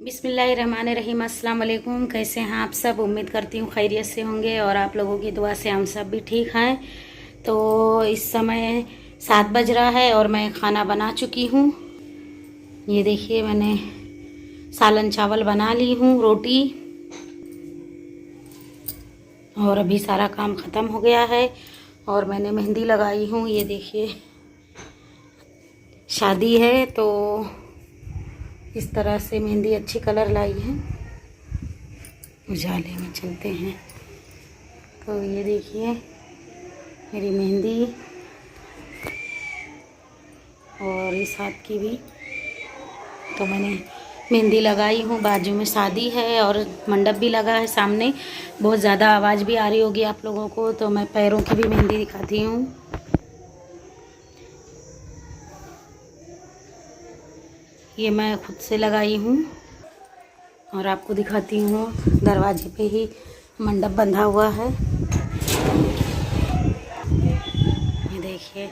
बिस्मिल्लाहिर्रहमानिर्रहीम। अस्सलाम वालेकुम। कैसे हैं आप सब? उम्मीद करती हूँ खैरियत से होंगे और आप लोगों की दुआ से हम सब भी ठीक हैं। तो इस समय 7 बज रहा है और मैं खाना बना चुकी हूँ। ये देखिए, मैंने सालन चावल बना ली हूँ, रोटी, और अभी सारा काम ख़त्म हो गया है और मैंने मेहंदी लगाई हूँ। ये देखिए, शादी है तो इस तरह से मेहंदी अच्छी कलर लाई है। उजाले में चलते हैं तो ये देखिए मेरी मेहंदी, और इस हाथ की भी। तो मैंने मेहंदी लगाई हूँ। बाजू में शादी है और मंडप भी लगा है सामने। बहुत ज़्यादा आवाज़ भी आ रही होगी आप लोगों को, तो मैं पैरों की भी मेहंदी दिखाती हूँ। ये मैं खुद से लगाई हूँ और आपको दिखाती हूँ। दरवाजे पे ही मंडप बंधा हुआ है, ये देखिए।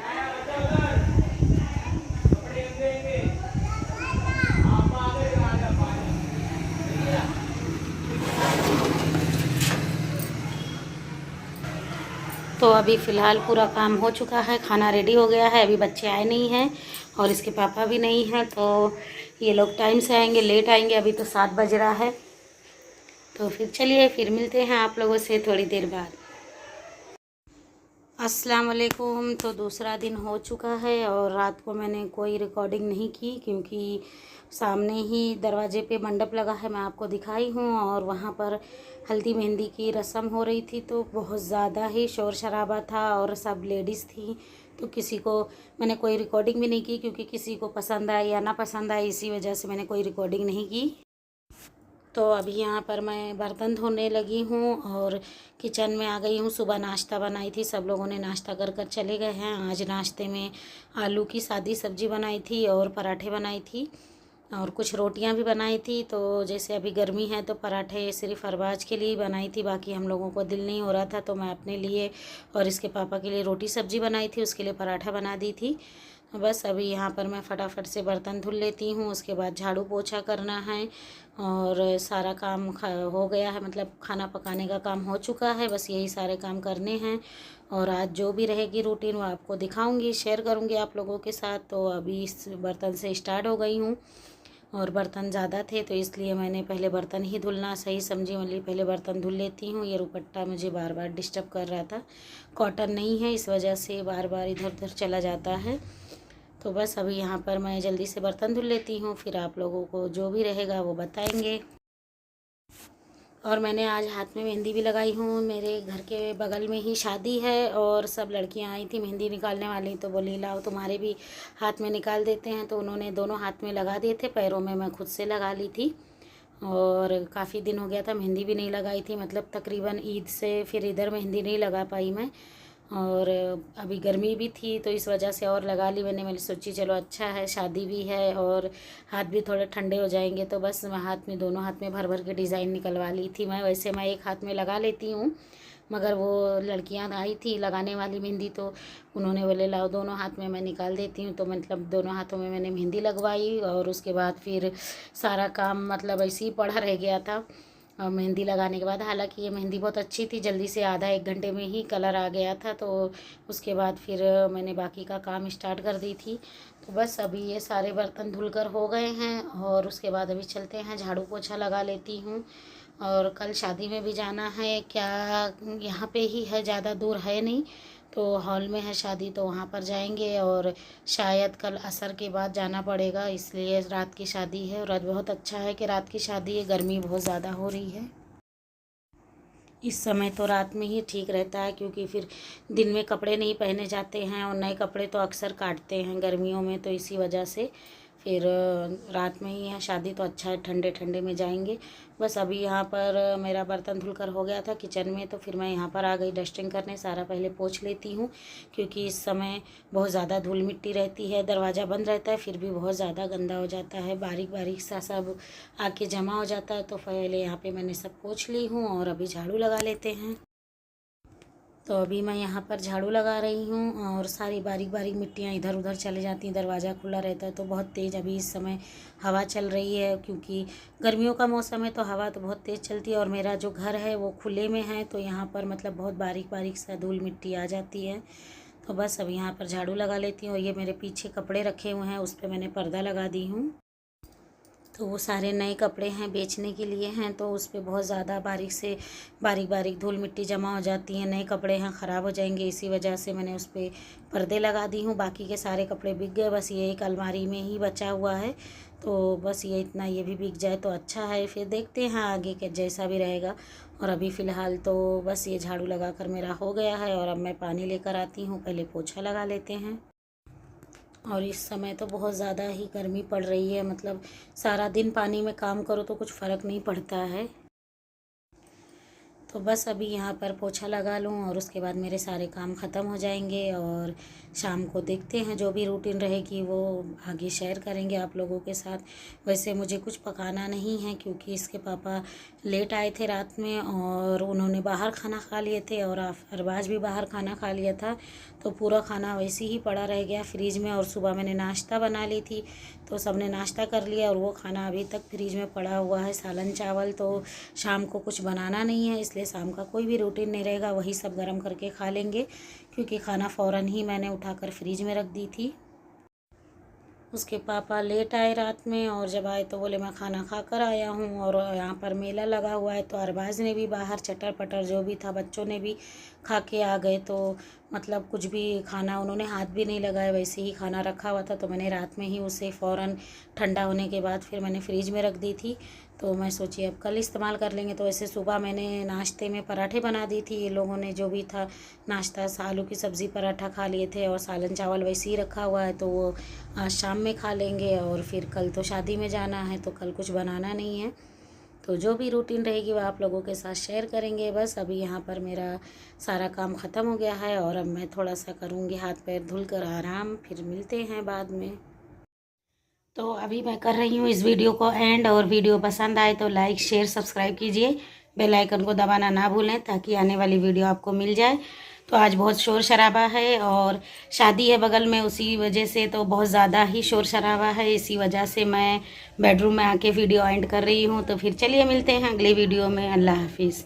तो अभी फ़िलहाल पूरा काम हो चुका है, खाना रेडी हो गया है। अभी बच्चे आए नहीं हैं और इसके पापा भी नहीं हैं, तो ये लोग टाइम से आएंगे, लेट आएंगे। अभी तो 7 बज रहा है। तो फिर चलिए, फिर मिलते हैं आप लोगों से थोड़ी देर बाद। अस्सलाम वालेकुम। तो दूसरा दिन हो चुका है और रात को मैंने कोई रिकॉर्डिंग नहीं की क्योंकि सामने ही दरवाजे पे मंडप लगा है, मैं आपको दिखाई हूँ। और वहाँ पर हल्दी मेहंदी की रस्म हो रही थी, तो बहुत ज़्यादा ही शोर शराबा था और सब लेडीज़ थी। तो किसी को मैंने कोई रिकॉर्डिंग भी नहीं की क्योंकि किसी को पसंद आए या ना पसंद आए, इसी वजह से मैंने कोई रिकॉर्डिंग नहीं की। तो अभी यहाँ पर मैं बर्तन धोने लगी हूँ और किचन में आ गई हूँ। सुबह नाश्ता बनाई थी, सब लोगों ने नाश्ता कर कर चले गए हैं। आज नाश्ते में आलू की सादी सब्ज़ी बनाई थी और पराठे बनाई थी और कुछ रोटियां भी बनाई थी। तो जैसे अभी गर्मी है तो पराठे सिर्फ अरबाज के लिए ही बनाई थी, बाकी हम लोगों को दिल नहीं हो रहा था, तो मैं अपने लिए और इसके पापा के लिए रोटी सब्ज़ी बनाई थी, उसके लिए पराठा बना दी थी। बस अभी यहाँ पर मैं फटाफट से बर्तन धुल लेती हूँ, उसके बाद झाड़ू पोछा करना है और सारा काम हो गया है। मतलब खाना पकाने का काम हो चुका है, बस यही सारे काम करने हैं। और आज जो भी रहेगी रूटीन वो आपको दिखाऊंगी, शेयर करूंगी आप लोगों के साथ। तो अभी इस बर्तन से स्टार्ट हो गई हूँ और बर्तन ज़्यादा थे तो इसलिए मैंने पहले बर्तन ही धुलना सही समझी, मतलब पहले बर्तन धुल लेती हूँ। ये दुपट्टा मुझे बार बार डिस्टर्ब कर रहा था, कॉटन नहीं है, इस वजह से बार बार इधर उधर चला जाता है। तो बस अभी यहाँ पर मैं जल्दी से बर्तन धुल लेती हूँ, फिर आप लोगों को जो भी रहेगा वो बताएंगे। और मैंने आज हाथ में मेहंदी भी लगाई हूँ। मेरे घर के बगल में ही शादी है और सब लड़कियाँ आई थी मेहंदी निकालने वाली, तो बोली लाओ तुम्हारे भी हाथ में निकाल देते हैं। तो उन्होंने दोनों हाथ में लगा दिए थे, पैरों में मैं खुद से लगा ली थी। और काफ़ी दिन हो गया था मेहंदी भी नहीं लगाई थी, मतलब तकरीबन ईद से फिर इधर मेहंदी नहीं लगा पाई मैं। और अभी गर्मी भी थी तो इस वजह से और लगा ली मैंने सोची चलो अच्छा है, शादी भी है और हाथ भी थोड़े ठंडे हो जाएंगे। तो बस मैं हाथ में, दोनों हाथ में भर भर के डिज़ाइन निकलवा ली थी मैं। वैसे मैं एक हाथ में लगा लेती हूँ, मगर वो लड़कियां आई थी लगाने वाली मेहंदी, तो उन्होंने बोले लाओ दोनों हाथ में मैं निकाल देती हूँ। तो मतलब दोनों हाथों में मैंने मेहंदी लगवाई और उसके बाद फिर सारा काम मतलब ऐसे ही पड़ा रह गया था। और मेहंदी लगाने के बाद, हालांकि ये मेहंदी बहुत अच्छी थी, जल्दी से आधा एक घंटे में ही कलर आ गया था। तो उसके बाद फिर मैंने बाकी का काम स्टार्ट कर दी थी। तो बस अभी ये सारे बर्तन धुलकर हो गए हैं और उसके बाद अभी चलते हैं, झाड़ू पोछा लगा लेती हूँ। और कल शादी में भी जाना है, क्या यहाँ पे ही है, ज़्यादा दूर है नहीं, तो हॉल में है शादी, तो वहाँ पर जाएंगे। और शायद कल असर के बाद जाना पड़ेगा, इसलिए रात की शादी है। और आज बहुत अच्छा है कि रात की शादी है, गर्मी बहुत ज़्यादा हो रही है इस समय, तो रात में ही ठीक रहता है क्योंकि फिर दिन में कपड़े नहीं पहने जाते हैं और नए कपड़े तो अक्सर काटते हैं गर्मियों में, तो इसी वजह से फिर रात में ही है शादी, तो अच्छा है, ठंडे ठंडे में जाएंगे। बस अभी यहाँ पर मेरा बर्तन धुलकर हो गया था किचन में, तो फिर मैं यहाँ पर आ गई डस्टिंग करने। सारा पहले पोंछ लेती हूँ क्योंकि इस समय बहुत ज़्यादा धूल मिट्टी रहती है, दरवाज़ा बंद रहता है फिर भी बहुत ज़्यादा गंदा हो जाता है, बारीक बारीक सा सब आके जमा हो जाता है। तो पहले यहाँ पे मैंने सब पोंछ ली हूँ और अभी झाड़ू लगा लेते हैं। तो अभी मैं यहाँ पर झाड़ू लगा रही हूँ और सारी बारीक बारीक मिट्टियाँ इधर उधर चले जाती हैं। दरवाज़ा खुला रहता है तो बहुत तेज़ अभी इस समय हवा चल रही है, क्योंकि गर्मियों का मौसम है तो हवा तो बहुत तेज़ चलती है। और मेरा जो घर है वो खुले में है तो यहाँ पर मतलब बहुत बारीक बारीक सा धूल मिट्टी आ जाती है। तो बस अब यहाँ पर झाड़ू लगा लेती हूँ। और ये मेरे पीछे कपड़े रखे हुए हैं, उस पर मैंने पर्दा लगा दी हूँ। तो वो सारे नए कपड़े हैं, बेचने के लिए हैं, तो उस पर बहुत ज़्यादा बारीक बारीक धूल मिट्टी जमा हो जाती है। नए कपड़े हैं, ख़राब हो जाएंगे, इसी वजह से मैंने उस पर पर्दे लगा दी हूँ। बाकी के सारे कपड़े बिक गए, बस ये एक अलमारी में ही बचा हुआ है। तो बस ये इतना, ये भी बिक जाए तो अच्छा है। फिर देखते हैं आगे के जैसा भी रहेगा। और अभी फ़िलहाल तो बस ये झाड़ू लगा कर मेरा हो गया है। और अब मैं पानी लेकर आती हूँ, पहले पोछा लगा लेते हैं। और इस समय तो बहुत ज़्यादा ही गर्मी पड़ रही है, मतलब सारा दिन पानी में काम करो तो कुछ फ़र्क नहीं पड़ता है। तो बस अभी यहाँ पर पोछा लगा लूँ और उसके बाद मेरे सारे काम ख़त्म हो जाएंगे। और शाम को देखते हैं, जो भी रूटीन रहेगी वो आगे शेयर करेंगे आप लोगों के साथ। वैसे मुझे कुछ पकाना नहीं है, क्योंकि इसके पापा लेट आए थे रात में और उन्होंने बाहर खाना खा लिए थे और अरबाज भी बाहर खाना खा लिया था। तो पूरा खाना वैसे ही पड़ा रह गया फ्रिज में। और सुबह मैंने नाश्ता बना ली थी तो सबने नाश्ता कर लिया और वो खाना अभी तक फ्रिज में पड़ा हुआ है, सालन चावल। तो शाम को कुछ बनाना नहीं है, इसलिए शाम का कोई भी रूटीन नहीं रहेगा, वही सब गर्म करके खा लेंगे। क्योंकि खाना फ़ौरन ही मैंने उठाकर फ्रिज में रख दी थी। उसके पापा लेट आए रात में और जब आए तो बोले मैं खाना खा कर आया हूँ। और यहाँ पर मेला लगा हुआ है तो अरबाज ने भी बाहर चटर पटर जो भी था, बच्चों ने भी खा के आ गए। तो मतलब कुछ भी खाना उन्होंने हाथ भी नहीं लगाया, वैसे ही खाना रखा हुआ था। तो मैंने रात में ही उसे फ़ौरन ठंडा होने के बाद फिर मैंने फ्रिज में रख दी थी। तो मैं सोची अब कल इस्तेमाल कर लेंगे। तो ऐसे सुबह मैंने नाश्ते में पराठे बना दी थी, ये लोगों ने जो भी था नाश्ता, आलू की सब्ज़ी पराठा खा लिए थे और सालन चावल वैसे ही रखा हुआ है, तो वो आज शाम में खा लेंगे। और फिर कल तो शादी में जाना है तो कल कुछ बनाना नहीं है। तो जो भी रूटीन रहेगी वो आप लोगों के साथ शेयर करेंगे। बस अभी यहाँ पर मेरा सारा काम ख़त्म हो गया है और अब मैं थोड़ा सा करूँगी हाथ पैर धुल कर आराम, फिर मिलते हैं बाद में। तो अभी मैं कर रही हूँ इस वीडियो को एंड। और वीडियो पसंद आए तो लाइक शेयर सब्सक्राइब कीजिए, बेल आइकन को दबाना ना भूलें ताकि आने वाली वीडियो आपको मिल जाए। तो आज बहुत शोर शराबा है और शादी है बगल में, उसी वजह से तो बहुत ज़्यादा ही शोर शराबा है। इसी वजह से मैं बेडरूम में आके वीडियो एंड कर रही हूँ। तो फिर चलिए मिलते हैं अगले वीडियो में। अल्लाह हाफिज़।